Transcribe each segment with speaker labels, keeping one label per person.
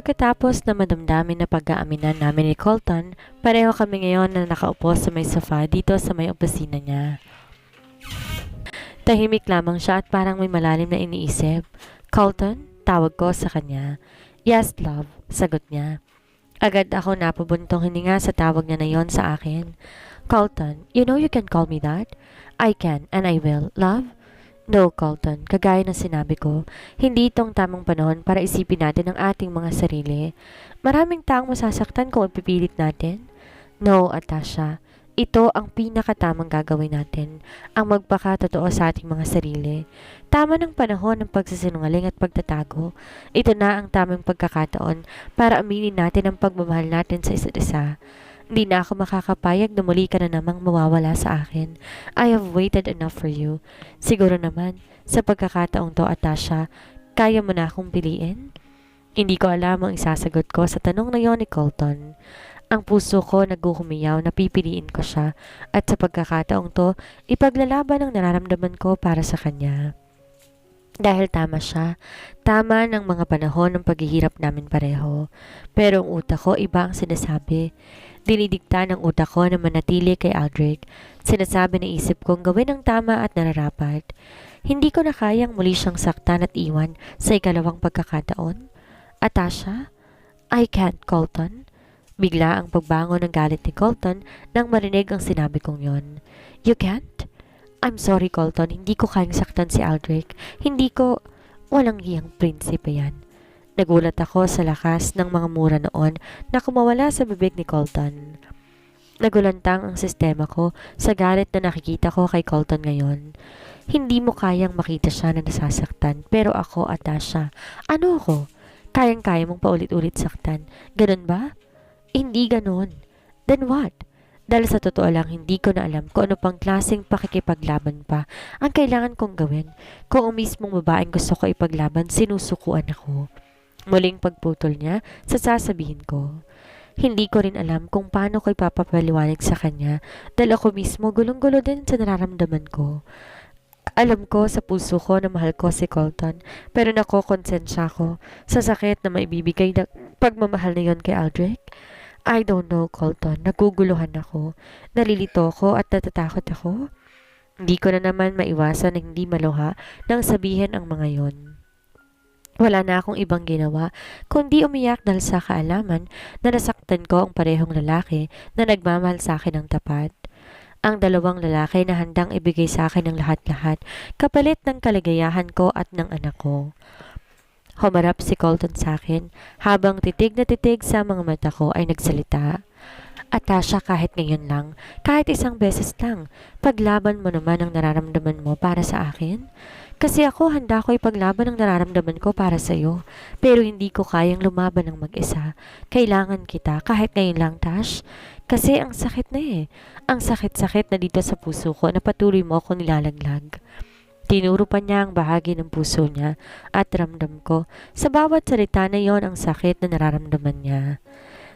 Speaker 1: Pagkatapos na madamdamin na pag-aaminan namin ni Colton, pareho kami ngayon na nakaupo sa may sofa dito sa may opisina niya. Tahimik lamang siya at parang may malalim na iniisip. Colton, tawag ko sa kanya. Yes, love, sagot niya. Agad ako napabuntong hininga sa tawag niya na yon sa akin. Colton, you know you can call me that? I can and I will, love. No, Colton, kagaya ng sinabi ko, hindi itong tamang panahon para isipin natin ang ating mga sarili. Maraming taong masasaktan kung ipipilit natin. No, Atasha, ito ang pinakatamang gagawin natin, ang magpakatotoo sa ating mga sarili. Tama ng panahon ng pagsisinungaling at pagtatago. Ito na ang tamang pagkakataon para aminin natin ang pagmamahal natin sa isa't isa. Hindi na ako makakapayag na muli ka na namang mawawala sa akin. I have waited enough for you. Siguro naman, sa pagkakataong to, Atasha, kaya mo na akong piliin? Hindi ko alam ang isasagot ko sa tanong na yon ni Colton. Ang puso ko naghuhumiyaw na pipiliin ko siya at sa pagkakataong to, ipaglalaban ang nararamdaman ko para sa kanya. Dahil tama siya, tama ng mga panahon ng paghihirap namin pareho. Pero ang utak ko iba ang sinasabi. Dinidikta ng utak ko na manatili kay Aldrich. Sinasabi na isip kong gawin ang tama at nararapat. Hindi ko na kayang muli siyang saktan at iwan sa ikalawang pagkakataon. Atasha? I can't, Colton. Bigla ang pagbangon ng galit ni Colton nang marinig ang sinabi kong yon. You can't? I'm sorry, Colton. Hindi ko kayang saktan si Aldrich. Hindi ko... Walang hiyang prinsipe yan. Nagulat ako sa lakas ng mga mura noon na kumawala sa bibig ni Colton. Nagulantang ang sistema ko sa galit na nakikita ko kay Colton ngayon. Hindi mo kayang makita siya na nasasaktan, pero ako, Atasha, ano ako? Kayang-kaya mong paulit-ulit saktan. Ganun ba? Hindi ganun. Then what? Dahil sa totoo lang, hindi ko na alam kung ano pang klaseng pakikipaglaban pa ang kailangan kong gawin. Kung ang mismong babaeng gusto ko ipaglaban, sinusukuan ako. Muling pagputol niya, sasabihin ko. Hindi ko rin alam kung paano ko ipapapaliwanag sa kanya dahil ako mismo gulong-gulo din sa nararamdaman ko. Alam ko sa puso ko na mahal ko si Colton, pero nakokonsensya ko sa sakit na maibibigay ng pagmamahal na yon kay Aldrich. I don't know, Colton. Naguguluhan ako. Nalilito ako at natatakot ako. Hindi ko na naman maiwasan na hindi maluha nang sabihin ang mga yon. Wala na akong ibang ginawa kundi umiyak dahil sa kaalaman na nasaktan ko ang parehong lalaki na nagmamahal sa akin ng tapat. Ang dalawang lalaki na handang ibigay sa akin ng lahat-lahat kapalit ng kaligayahan ko at ng anak ko. Humarap si Colton sa akin habang titig na titig sa mga mata ko ay nagsalita. Atasha, kahit ngayon lang, kahit isang beses lang, paglaban mo naman ang nararamdaman mo para sa akin. Kasi ako handa ko ipaglaban ang nararamdaman ko para sa iyo, pero hindi ko kayang lumaban ng mag-isa. Kailangan kita kahit ngayon lang, Tash. Kasi ang sakit na eh. Ang sakit-sakit na dito sa puso ko na patuloy mo ako nilalaglag. Tinuro pa niya ang bahagi ng puso niya at ramdam ko sa bawat salita na yon ang sakit na nararamdaman niya.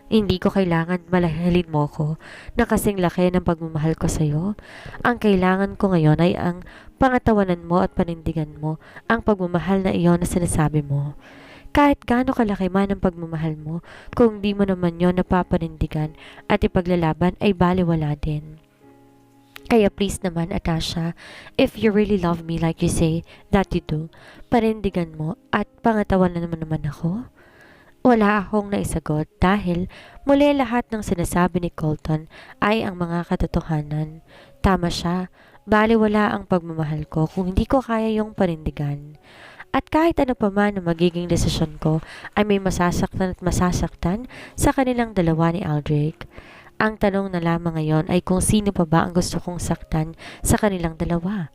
Speaker 1: Hindi ko kailangan malahalin mo ko na kasing laki ng pagmamahal ko sa iyo. Ang kailangan ko ngayon ay ang pangatawanan mo at panindigan mo ang pagmamahal na iyon na sinasabi mo. Kahit gaano kalaki man ang pagmamahal mo, kung di mo naman yon napapanindigan at ipaglalaban ay baliwala din. Kaya please naman, Atasha, if you really love me like you say that you do, panindigan mo at pangatawanan mo naman ako. Wala akong naisagot dahil muli lahat ng sinasabi ni Colton ay ang mga katotohanan. Tama siya, baliwala ang pagmamahal ko kung hindi ko kaya yung panindigan. At kahit ano pa man ang magiging desisyon ko ay may masasaktan at masasaktan sa kanilang dalawa ni Aldrich. Ang tanong na lamang ngayon ay kung sino pa ba ang gusto kong saktan sa kanilang dalawa.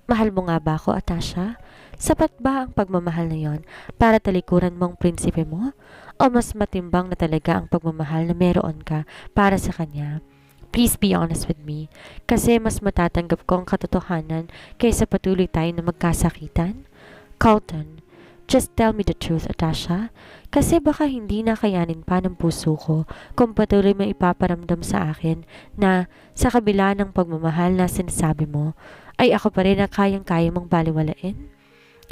Speaker 1: Mahal mo nga ba ako, Atasha? Sapat ba ang pagmamahal na yon para talikuran mo ang prinsipe mo? O mas matimbang na talaga ang pagmamahal na meron ka para sa kanya? Please be honest with me, kasi mas matatanggap ko ang katotohanan kaysa patuloy tayo na magkasakitan. Colton, just tell me the truth, Atasha. Kasi baka hindi na kayanin pa ng puso ko kung patuloy mo ipaparamdam sa akin na sa kabila ng pagmamahal na sinasabi mo, ay ako pa rin na kayang-kaya mong baliwalain.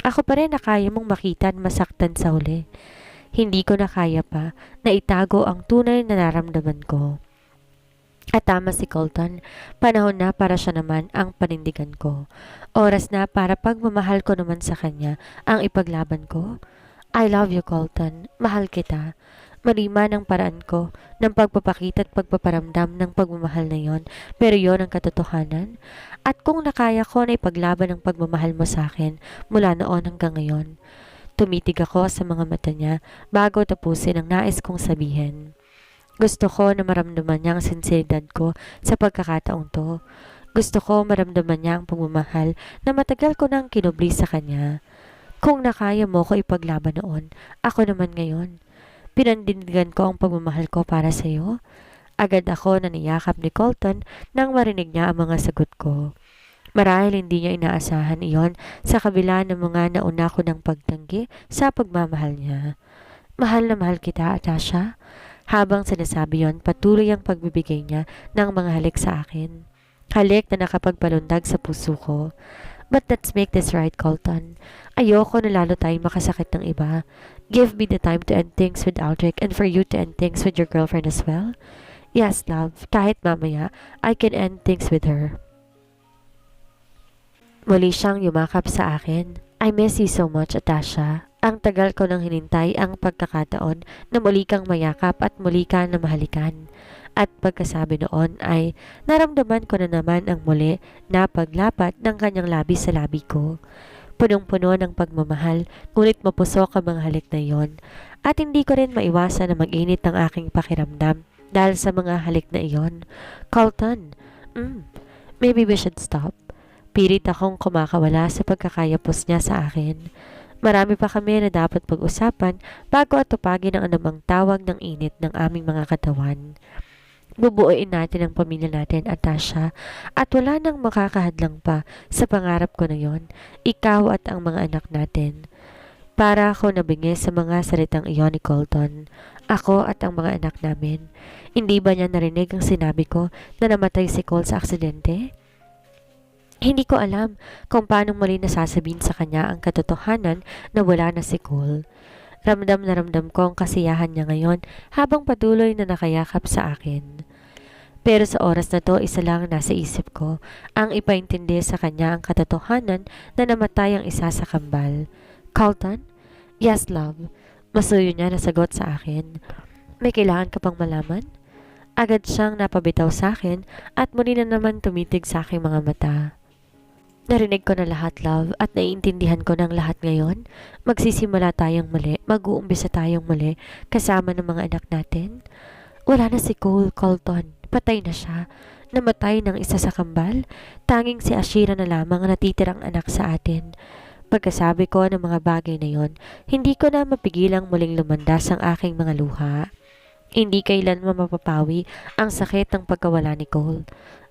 Speaker 1: Ako pa rin na kaya mong makita at masaktan sa huli. Hindi ko na kaya pa na itago ang tunay na nararamdaman ko. At tama si Colton, panahon na para siya naman ang panindigan ko. Oras na para pagmamahal ko naman sa kanya ang ipaglaban ko. I love you, Colton. Mahal kita. Marima ng paraan ko ng pagpapakita at pagpaparamdam ng pagmamahal na yon, pero yon ang katotohanan. At kung nakaya ko na ipaglaban ang pagmamahal mo sa akin mula noon hanggang ngayon, tumitig ako sa mga mata niya bago tapusin ang nais kong sabihin. Gusto ko na maramdaman niya ang sinseridad ko sa pagkakataong to. Gusto ko maramdaman niya ang pagmamahal na matagal ko nang kinubli sa kanya. Kung nakaya mo ko ipaglaban noon, ako naman ngayon. Pinandindigan ko ang pagmamahal ko para sa iyo. Agad ako na niyakap ni Colton nang marinig niya ang mga sagot ko. Marahil hindi niya inaasahan iyon sa kabila ng mga nauna ko ng pagtanggi sa pagmamahal niya. Mahal na mahal kita, Atasha. Habang sinasabi yon, patuloy ang pagbibigay niya ng mga halik sa akin. Halik na nakapagpalundag sa puso ko. But let's make this right, Colton. Ayoko na lalo tayong makasakit ng iba. Give me the time to end things with Aldrich and for you to end things with your girlfriend as well. Yes, love. Kahit mamaya, I can end things with her. Muli siyang yumakap sa akin. I miss you so much, Atasha. Ang tagal ko nang hinintay ang pagkakataon na muli kang mayakap at muli ka na mahalikan. At pagkasabi noon ay naramdaman ko na naman ang muli na paglapat ng kanyang labi sa labi ko. Punong-puno ng pagmamahal, ngunit mapusok ang mga halik na iyon. At hindi ko rin maiwasan na mag-init ang aking pakiramdam dahil sa mga halik na iyon. Colton, maybe we should stop. Pilit akong kumakawala sa pagkakayapos niya sa akin. Marami pa kami na dapat pag-usapan bago atupagin ang anumang tawag ng init ng aming mga katawan. Bubuuin natin ang pamilya natin, Atasha, at wala nang makakahadlang pa sa pangarap ko na yon, ikaw at ang mga anak natin. Para ako nabingi sa mga salitang iyon ni Colton, ako at ang mga anak namin. Hindi ba niya narinig ang sinabi ko na namatay si Cole sa aksidente? Hindi ko alam kung paano muli nasasabihin sa kanya ang katotohanan na wala na si Cole. Ramdam na ramdam ko ang kasiyahan niya ngayon habang patuloy na nakayakap sa akin. Pero sa oras na to, isa lang nasa isip ko, ang ipaintindi sa kanya ang katotohanan na namatay ang isa sa kambal. Colton? Yes, love. Masuyo niya na sagot sa akin. May kailangan ka pang malaman? Agad siyang napabitaw sa akin at muli na naman tumitig sa aking mga mata. Narinig ko na lahat, love, at naiintindihan ko ng lahat ngayon. Magsisimula tayong muli, mag-uumpisa tayong muli, kasama ng mga anak natin. Wala na si Cole, Colton. Patay na siya. Namatay ng isa sa kambal. Tanging si Ashira na lamang ang natitirang anak sa atin. Pagkasabi ko ng mga bagay na yon, hindi ko na mapigilang muling lumandas ang aking mga luha. Hindi kailanman mapapawi ang sakit ng pagkawala ni Cole.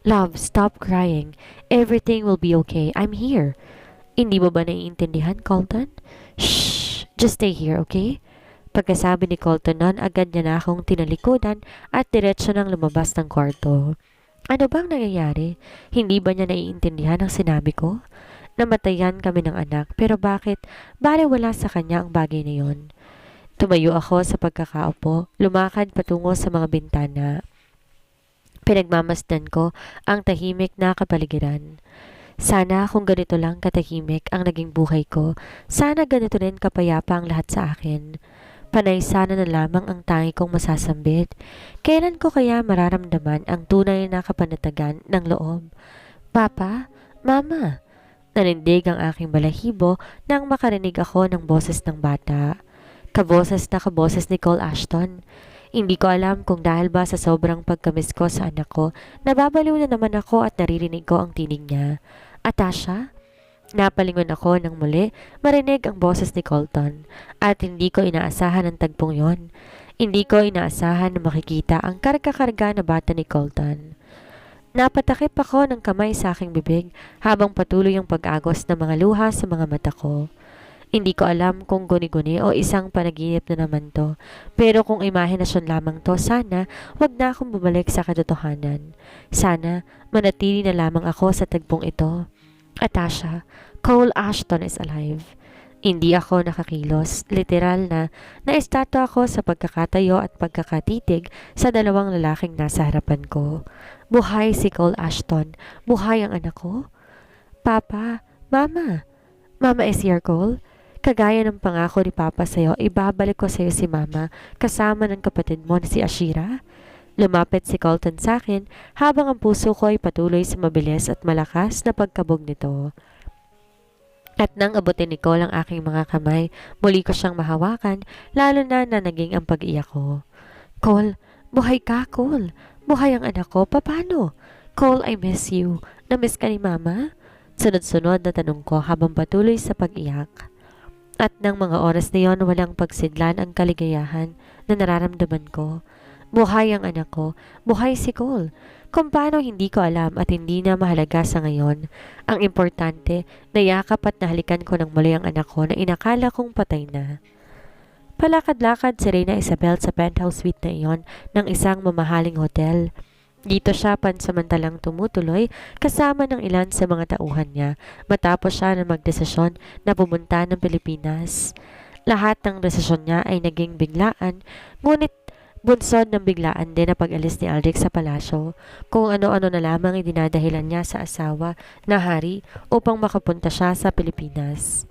Speaker 1: Love, stop crying. Everything will be okay. I'm here. Hindi mo ba naiintindihan, Colton? Shh! Just stay here, okay? Pagkasabi ni Colton noon, agad niya na akong tinalikudan at diretso nang lumabas ng kwarto. Ano bang nangyayari? Hindi ba niya naiintindihan ang sinabi ko? Namatayan kami ng anak, pero bakit? Bale wala sa kanya ang bagay na yon. Tumayo ako sa pagkakaupo, lumakad patungo sa mga bintana. Pinagmamasdan ko ang tahimik na kapaligiran. Sana kung ganito lang katahimik ang naging buhay ko, sana ganito rin kapayapa ang lahat sa akin. Panay sana na lamang ang tangi kong masasambit. Kailan ko kaya mararamdaman ang tunay na kapanatagan ng loob? Papa? Mama? Nanindig ang aking balahibo nang makarinig ako ng boses ng bata. Kaboses na kaboses ni Cole Ashton. Hindi ko alam kung dahil ba sa sobrang pagkamis ko sa anak ko, nababaliw na naman ako at naririnig ko ang tinig niya. Atasha? Napalingon ako nang muli marinig ang boses ni Colton at hindi ko inaasahan ang tagpong yon. Hindi ko inaasahan na makikita ang karga-karga na bata ni Colton. Napatakip ako ng kamay sa aking bibig habang patuloy ang pag-agos ng mga luha sa mga mata ko. Hindi ko alam kung guni-guni o isang panaginip na naman to. Pero kung imahinasyon lamang to, sana wag na akong bumalik sa katotohanan. Sana manatili na lamang ako sa tagpong ito. Atasha, Cole Ashton is alive. Hindi ako nakakilos. Literal na naestatwa ako sa pagkakatayo at pagkakatitig sa dalawang lalaking nasa harapan ko. Buhay si Cole Ashton. Buhay ang anak ko. Papa, Mama. Mama is here, Cole. Kagaya ng pangako ni Papa sa'yo, ibabalik ko sa'yo si Mama kasama ng kapatid mo na si Ashira. Lumapit si Colton sa akin habang ang puso ko ay patuloy sa mabilis at malakas na pagkabog nito. At nang abutin ni Cole ang aking mga kamay, muli ko siyang mahawakan, lalo na naging ang pag-iyak ko. Cole, buhay ka, Cole. Buhay ang anak ko, paano? Cole, I miss you. Na-miss ka ni Mama? Sunod-sunod na tanong ko habang patuloy sa pag-iyak. At nang mga oras na yon, walang pagsidlan ang kaligayahan na nararamdaman ko. Buhay ang anak ko, buhay si Cole. Kung paano hindi ko alam at hindi na mahalaga sa ngayon. Ang importante, nayakap at nahalikan ko ng muli ang anak ko na inakala kong patay na. Palakad-lakad si Reyna Isabel sa penthouse suite na iyon ng isang mamahaling hotel. Dito siya pansamantalang tumutuloy kasama ng ilan sa mga tauhan niya matapos siya na magdesisyon na pumunta ng Pilipinas. Lahat ng desisyon niya ay naging biglaan, ngunit bunsod ng biglaan din na pag-alis ni Aldrich sa palasyo, kung ano-ano na lamang idinadahilan niya sa asawa na hari upang makapunta siya sa Pilipinas.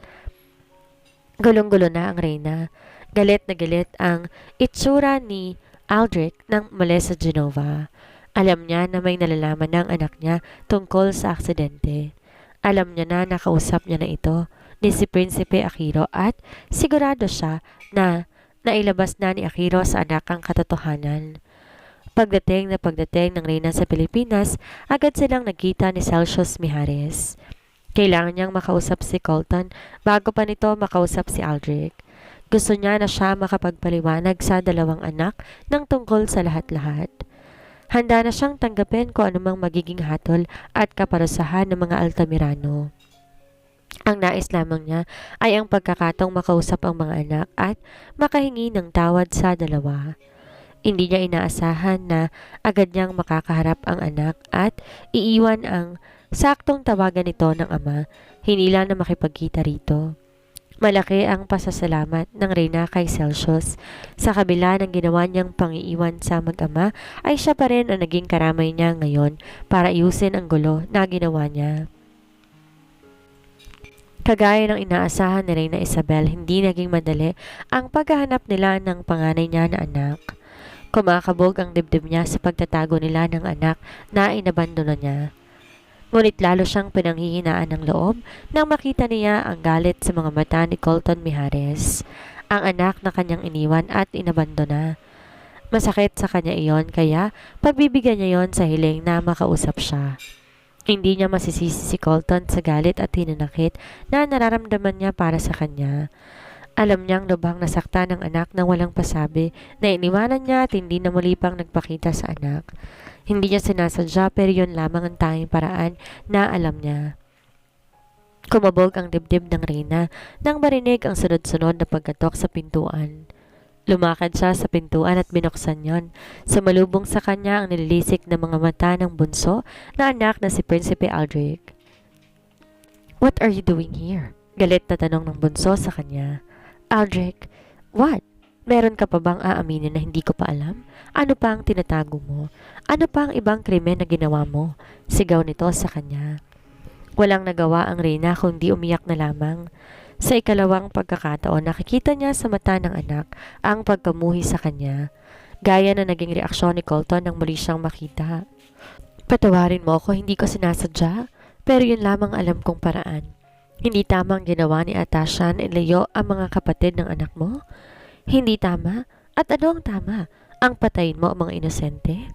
Speaker 1: Gulong-gulo na ang Reyna. Galit na galit ang itsura ni Aldrich nang umalis sa Genova. Alam niya na may nalalaman ng anak niya tungkol sa aksidente. Alam niya na nakausap niya na ito ni si Prinsipe Akiro at sigurado siya na nailabas na ni Akiro sa anak ang katotohanan. Pagdating ng Reyna sa Pilipinas, agad silang nagkita ni Celsius Mijares. Kailangan niyang makausap si Colton bago pa nito makausap si Aldrich. Gusto niya na siya makapagpaliwanag sa dalawang anak ng tungkol sa lahat-lahat. Handa na siyang tanggapin kung anumang magiging hatol at kaparusahan ng mga Altamirano. Ang nais lamang niya ay ang pagkakataong makausap ang mga anak at makahingi ng tawad sa dalawa. Hindi niya inaasahan na agad niyang makakaharap ang anak at iiwan ang saktong tawagan nito ng ama, hinila na makipagkita rito. Malaki ang pasasalamat ng Reyna kay Celsius. Sa kabila ng ginawa niyang pangiiwan sa mag-ama, ay siya pa rin ang naging karamay niya ngayon para ayusin ang gulo na ginawa niya. Kagaya ng inaasahan ni Reyna Isabel, hindi naging madali ang paghahanap nila ng panganay niya na anak. Kumakabog ang dibdib niya sa pagtatago nila ng anak na inabandono niya. Ngunit lalo siyang pinanghihinaan ng loob nang makita niya ang galit sa mga mata ni Colton Mijares, ang anak na kanyang iniwan at inabandona. Masakit sa kanya iyon kaya pagbibigyan niya yon sa hiling na makausap siya. Hindi niya masisisi si Colton sa galit at hinanakit na nararamdaman niya para sa kanya. Alam niyang lubhang nasaktan ng anak nang walang pasabi na iniwanan niya at hindi na muli pang nagpakita sa anak. Hindi niya sinasadya pero yun lamang ang tanging paraan na alam niya. Kumabog ang dibdib ng Reyna nang marinig ang sunod-sunod na pagkatok sa pintuan. Lumakad siya sa pintuan at binuksan yon. Sumalubong sa kanya ang nililisik na mga mata ng bunso na anak na si Prinsipe Aldrich. "What are you doing here?" Galit na tanong ng bunso sa kanya. "Aldrich, what? Meron ka pa bang aaminin na hindi ko pa alam? Ano pa ang tinatago mo? Ano pa ang ibang krimen na ginawa mo?" Sigaw nito sa kanya. Walang nagawa ang Reyna kundi umiyak na lamang. Sa ikalawang pagkakataon, nakikita niya sa mata ng anak ang pagkamuhi sa kanya. Gaya na naging reaksyon ni Colton nang muli siyang makita. "Patawarin mo ako, hindi ko sinasadya. Pero yun lamang alam kong paraan. Hindi tama ang ginawa ni Atasha na ilayo ang mga kapatid ng anak mo? Hindi tama? At ano ang tama? Ang patayin mo ang mga inosente?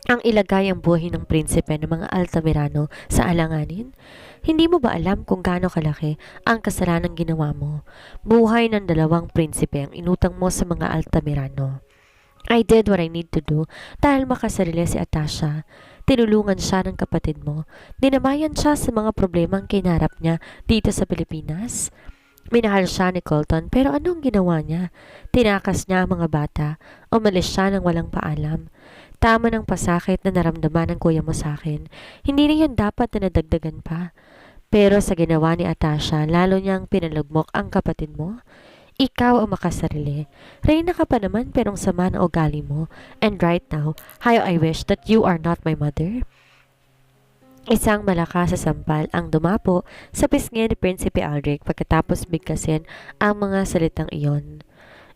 Speaker 1: Ang ilagay ang buhay ng prinsipe ng mga Altamirano sa alanganin? Hindi mo ba alam kung gaano kalaki ang kasalanang ginawa mo? Buhay ng dalawang prinsipe ang inutang mo sa mga Altamirano. I did what I need to do dahil makasarili si Atasha. Tinulungan siya ng kapatid mo. Dinamayan siya sa mga problemang kinarap niya dito sa Pilipinas. Minahal siya ni Colton pero anong ginawa niya? Tinakas niya ang mga bata. Umalis siya nang walang paalam. Tama ng pasakit na naramdaman ng kuya mo sa akin. Hindi na yan dapat na nadagdagan pa. Pero sa ginawa ni Atasha, lalo niyang pinalugmok ang kapatid mo. Ikaw ang makasarili. Reyna ka pa naman pero ang sama ng ugali mo. And right now, how I wish that you are not my mother. Isang malakas sa sampal ang dumapo sa pisngi ni Prinsipe Aldrich pagkatapos bigkasin ang mga salitang iyon.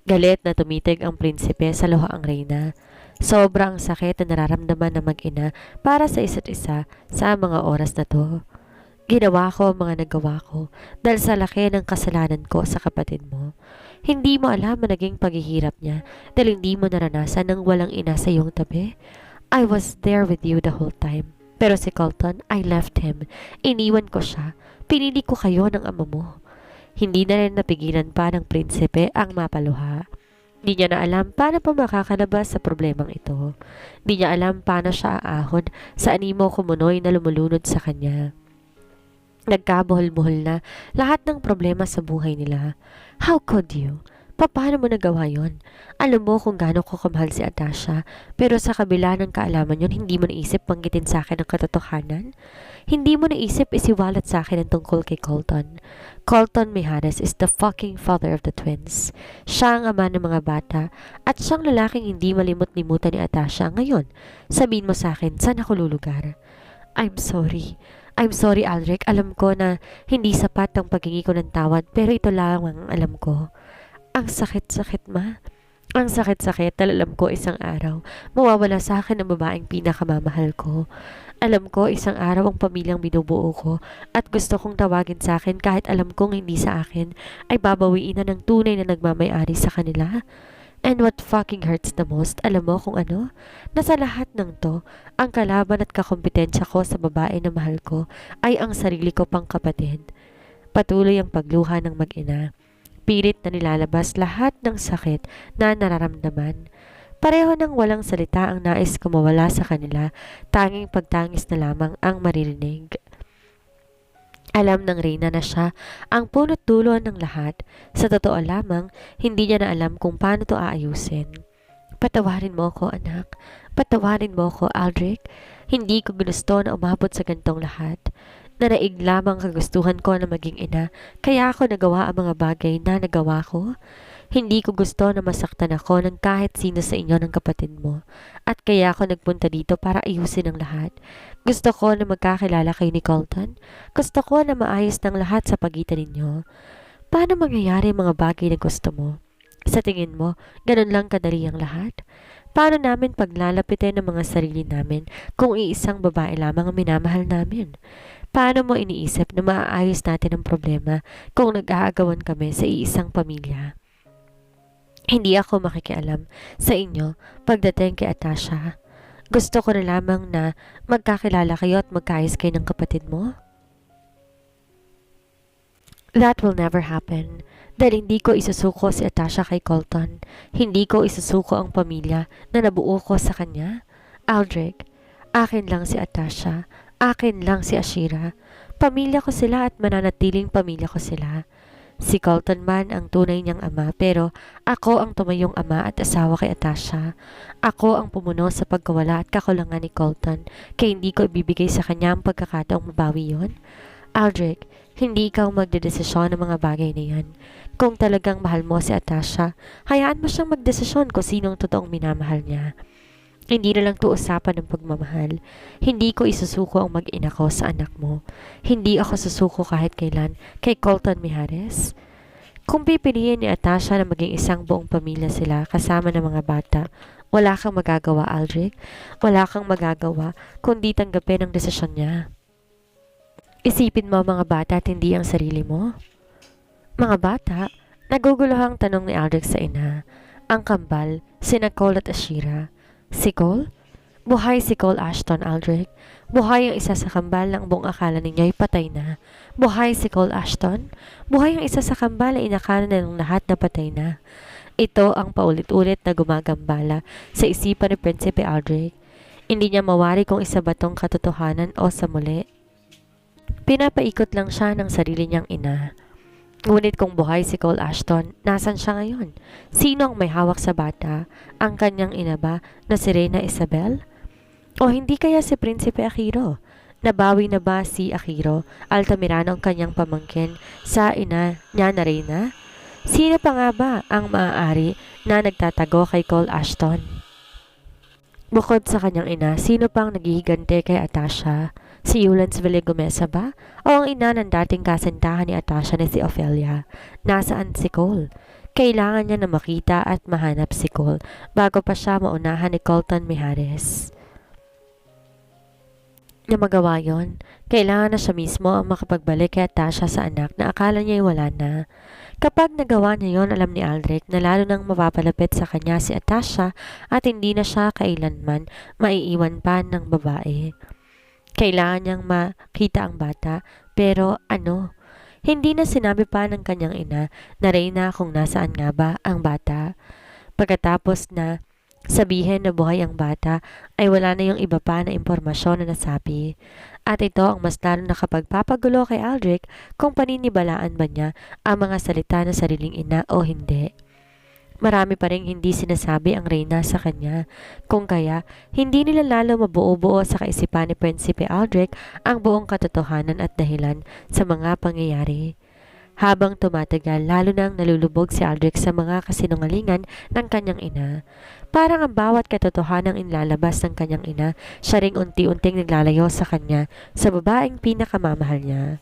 Speaker 1: Galit na tumitig ang prinsipe sa luhaang Reyna. Sobrang sakit na nararamdaman ng mag-ina para sa isa't isa sa mga oras na to. Ginawa ko ang mga nagawa ko dahil sa laki ng kasalanan ko sa kapatid mo. Hindi mo alam ang naging paghihirap niya dahil hindi mo naranasan ng walang ina sa iyong tabi. I was there with you the whole time. Pero si Colton, I left him. Iniwan ko siya. Pinili ko kayo ng ama mo. Hindi na rin napigilan pa ng prinsipe ang mapaluha. Di niya na alam paano pa makakalabas sa problemang ito. Di niya alam paano siya aahon sa animo kumunoy na lumulunod sa kanya. Nagkabuhol-buhol na lahat ng problema sa buhay nila. How could you? Paano mo nagawa yon? Alam mo kung gaano ko kamahal si Atasha, pero sa kabila ng kaalaman yon, hindi mo naisip banggitin sa akin ang katotohanan? Hindi mo naisip isiwalat sa akin ang tungkol kay Colton. Colton Mijares is the fucking father of the twins. Siya ang ama ng mga bata at siyang lalaking hindi malimot-limutan ni Atasha ngayon. Sabihin mo sa akin, saan ako lulugar? I'm sorry. I'm sorry, Aldrich. Alam ko na hindi sapat ang paghingi ko ng tawad, pero ito lang ang alam ko. Ang sakit-sakit, ma. Ang sakit-sakit dahil alam ko isang araw, mawawala sa akin ang babaeng pinakamamahal ko. Alam ko isang araw ang pamilyang binubuo ko at gusto kong tawagin sa akin kahit alam kong hindi sa akin ay babawiin na ng tunay na nagmamay-ari sa kanila. And what fucking hurts the most, alam mo kung ano? Nasa lahat ng to, ang kalaban at kakompetensya ko sa babae na mahal ko ay ang sarili ko pang kapatid. Patuloy ang pagluha ng mag-ina. Pilit na nilalabas lahat ng sakit na nararamdaman. Pareho ng walang salita ang nais ko mawala sa kanila, tanging pagtangis na lamang ang maririnig. Alam ng Reyna na siya ang punot dulo ng lahat. Sa totoo lamang, hindi niya na alam kung paano to aayusin. Patawarin mo ko, anak. Patawarin mo ko, Aldrich. Hindi ko gusto na umabot sa gantong lahat. Nanaig lamang kagustuhan ko na maging ina, kaya ako nagawa ang mga bagay na nagawa ko. Hindi ko gusto na masaktan ako ng kahit sino sa inyo ng kapatid mo. At kaya ako nagpunta dito para ayusin ang lahat. Gusto ko na magkakilala kayo ni Colton. Gusto ko na maayos ng lahat sa pagitan ninyo. Paano mangyayari ang mga bagay na gusto mo? Sa tingin mo, ganun lang kadali ang lahat? Paano namin paglalapitin ang mga sarili namin kung iisang babae lamang ang minamahal namin? Paano mo iniisip na maaayos natin ang problema kung nag-aagawan kami sa iisang pamilya? Hindi ako makikialam sa inyo pagdating kay Atasha. Gusto ko na lamang na magkakilala kayo at magkaayos kayo ng kapatid mo. That will never happen. Dahil hindi ko isusuko si Atasha kay Colton. Hindi ko isusuko ang pamilya na nabuo ko sa kanya. Aldrich, akin lang si Atasha. Akin lang si Ashira. Pamilya ko sila at mananatiling pamilya ko sila. Si Colton man ang tunay niyang ama pero ako ang tumayong ama at asawa kay Atasha. Ako ang pumuno sa pagkawala at kakulangan ni Colton kaya hindi ko ibibigay sa kanya ang pagkakataong mabawi yon. Aldrich, hindi ikaw magdedesisyon ng mga bagay na yan. Kung talagang mahal mo si Atasha, hayaan mo siyang magdesisyon kung sinong totoong minamahal niya. Hindi na lang to usapan ng pagmamahal. Hindi ko isusuko ang mag-ina ko sa anak mo. Hindi ako susuko kahit kailan kay Colton Mijares. Kung pipiliin ni Atasha na maging isang buong pamilya sila kasama ng mga bata, wala kang magagawa, Aldrich. Wala kang magagawa kundi tanggapin ang desisyon niya. Isipin mo mga bata at hindi ang sarili mo. Mga bata, naguguluhang tanong ni Aldrich sa ina. Ang kambal, sina Cole at Ashira. Si Cole? Buhay si Cole Ashton, Aldrich. Buhay ang isa sa kambal na ang buong akala ninyo ay patay na. Buhay si Cole Ashton. Buhay ang isa sa kambal na inakala na ng lahat na patay na. Ito ang paulit-ulit na gumagambala sa isipan ni Prinsipe Aldrich. Hindi niya mawari kung isa ba tong katotohanan o sa muli. Pinapaikot lang siya ng sarili niyang ina. Ngunit kung buhay si Cole Ashton, nasan siya ngayon? Sino ang may hawak sa bata? Ang kanyang ina ba na si Reyna Isabel? O hindi kaya si Prinsipe Akiro? Nabawi na ba si Akiro Altamirano ang kanyang pamangkin sa ina niya na Reyna? Sino pa nga ba ang maaari na nagtatago kay Cole Ashton? Bukod sa kanyang ina, sino pang naghihigante kay Atasha? Si Eulance Villegomesa ba? O ang ina ng dating kasintahan ni Atasha na si Ophelia? Nasaan si Cole? Kailangan niya na makita at mahanap si Cole bago pa siya maunahan ni Colton Mijares. Na magawa yon, kailangan na siya mismo ang makapagbalik kay Atasha sa anak na akala niya ay wala na. Kapag nagawa niya yon, alam ni Aldrich na lalo nang mapapalapit sa kanya si Atasha at hindi na siya kailanman maiiwan pa ng babae. Kailangan niyang makita ang bata, pero ano? Hindi na sinabi pa ng kanyang ina na Reyna kung nasaan nga ba ang bata. Pagkatapos na sabihin na buhay ang bata, ay wala na yung iba pa na impormasyon na nasabi. At ito ang mas lalo nakapagpapagulo kay Aldrich kung paninibalaan ba niya ang mga salita ng sariling ina o hindi. Marami pa rin hindi sinasabi ang Reyna sa kanya, kung kaya hindi nila lalo mabuo-buo sa kaisipan ni Prinsipe Aldrich ang buong katotohanan at dahilan sa mga pangyayari. Habang tumatagal, lalo nang nalulubog si Aldrich sa mga kasinungalingan ng kanyang ina. Parang ang bawat katotohanang inlalabas ng kanyang ina, siya ring unti-unting naglalayo sa kanya sa babaeng pinakamamahal niya.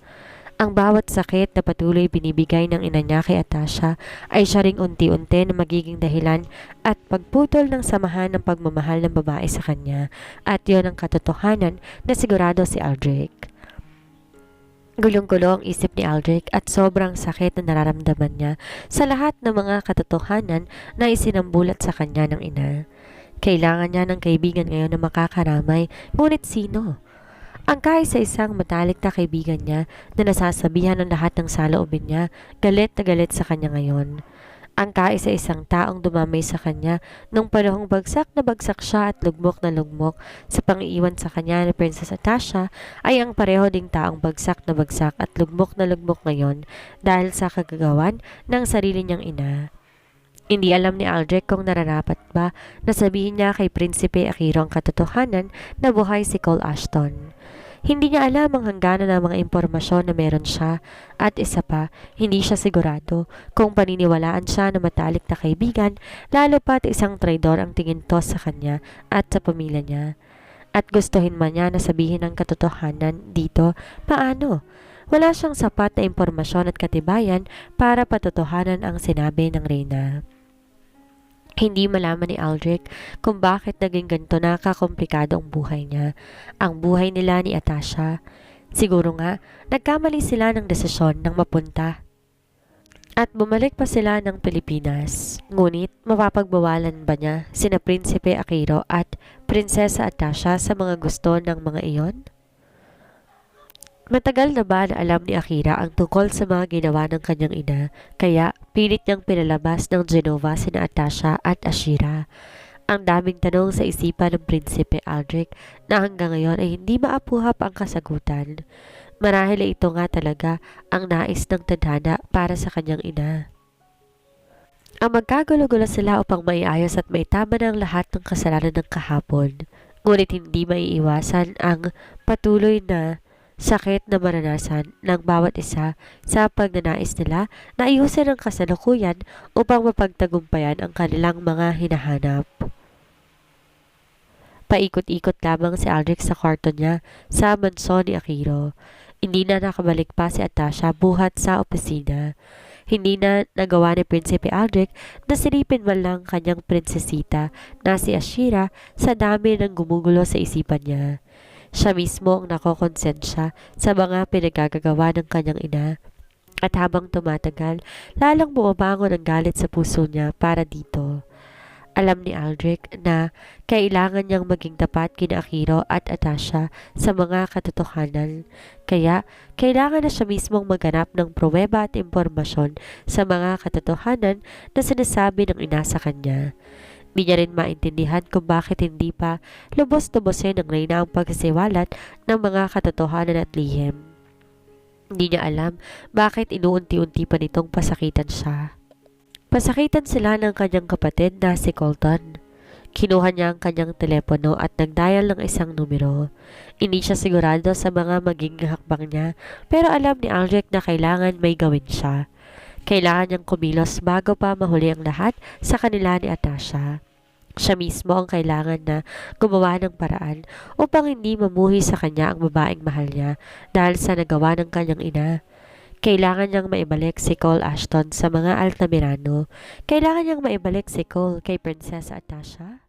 Speaker 1: Ang bawat sakit na patuloy binibigay ng ina niya kay Atasha ay siya ring unti-unti na magiging dahilan at pagputol ng samahan ng pagmamahal ng babae sa kanya, at yon ang katotohanan na sigurado si Aldrich. Gulong-gulo ang isip ni Aldrich at sobrang sakit na nararamdaman niya sa lahat ng mga katotohanan na isinambulat sa kanya ng ina. Kailangan niya ng kaibigan ngayon na makakaramay, ngunit sino? Ang kaisa-isang matalik na kaibigan niya na nasasabihan ng lahat ng saloobin niya, galit na galit sa kanya ngayon. Ang kaisa-isang taong dumamay sa kanya nung panahong bagsak na bagsak siya at lugmok na lugmok sa pang-iwan sa kanya ni Princess Atasha ay ang pareho ding taong bagsak na bagsak at lugmok na lugmok ngayon dahil sa kagagawan ng sarili niyang ina. Hindi alam ni Aldrich kung nararapat ba na sabihin niya kay Prinsipe Akiro ang katotohanan na buhay si Cole Ashton. Hindi niya alam ang hangganan ng mga impormasyon na meron siya, at isa pa, hindi siya sigurado kung paniniwalaan siya na matalik na kaibigan, lalo pat isang traidor ang tingin to sa kanya at sa pamilya niya. At gustuhin man niya na sabihin ang katotohanan dito, paano? Wala siyang sapat na impormasyon at katibayan para patotohanan ang sinabi ng Reyna. Hindi malaman ni Aldrich kung bakit naging ganito na kakomplikado ang buhay niya, ang buhay nila ni Atasha. Siguro nga, nagkamali sila ng desisyon ng mapunta at bumalik pa sila ng Pilipinas. Ngunit, mapapagbawalan ba niya sina Prinsipe Akiro at Prinsesa Atasha sa mga gusto ng mga iyon? Matagal na ba na alam ni Akira ang tungkol sa mga ginawa ng kanyang ina, kaya pilit niyang pinalabas ng Genova sina Atasha at Ashira? Ang daming tanong sa isipan ng Prinsipe Aldrich na hanggang ngayon ay hindi maapuhap ang kasagutan. Marahil ay ito nga talaga ang nais ng tadhana para sa kanyang ina. Ang magkagulo-gulo sila upang maiayos at maitama ng lahat ng kasalanan ng kahapon. Ngunit hindi maiiwasan ang patuloy na sakit na maranasan ng bawat isa sa pagnanais nila na ayusin ang kasalukuyan upang mapagtagumpayan ang kanilang mga hinahanap. Paikot-ikot lamang si Aldrich sa kwarto niya sa mansyon ni Akiro. Hindi na nakabalik pa si Atasha buhat sa opisina. Hindi na nagawa ni Prinsipe Aldrich na silipin man lang kanyang prinsesita na si Ashira sa dami ng gumugulo sa isipan niya. Siya mismo ang nakokonsensya sa mga pinagagagawa ng kanyang ina. At habang tumatagal, lalang bumabangon ang galit sa puso niya para dito. Alam ni Aldrich na kailangan niyang maging tapat kina Akiro at Atasha sa mga katotohanan. Kaya, kailangan na siya mismong maghanap ng pruweba at impormasyon sa mga katotohanan na sinasabi ng ina sa kanya. Di niya rin maintindihan kung bakit hindi pa lubos-lubosin ng Reyna ang pagsisiwalat ng mga katotohanan at lihim. Hindi niya alam bakit inuunti-unti pa nitong pasakitan siya. Pasakitan sila ng kanyang kapatid na si Colton. Kinuha niya ang kanyang telepono at nagdial ng isang numero. Hindi siya sigurado sa mga magiging hakbang niya, pero alam ni Aldrich na kailangan may gawin siya. Kailangan niyang kumilos bago pa mahuli ang lahat sa kanila ni Atasha. Siya mismo ang kailangan na gumawa ng paraan upang hindi mamuhi sa kanya ang babaeng mahal niya dahil sa nagawa ng kanyang ina. Kailangan niyang maibalik si Cole Ashton sa mga Altamirano. Kailangan niyang maibalik si Cole kay Prinsesa Atasha.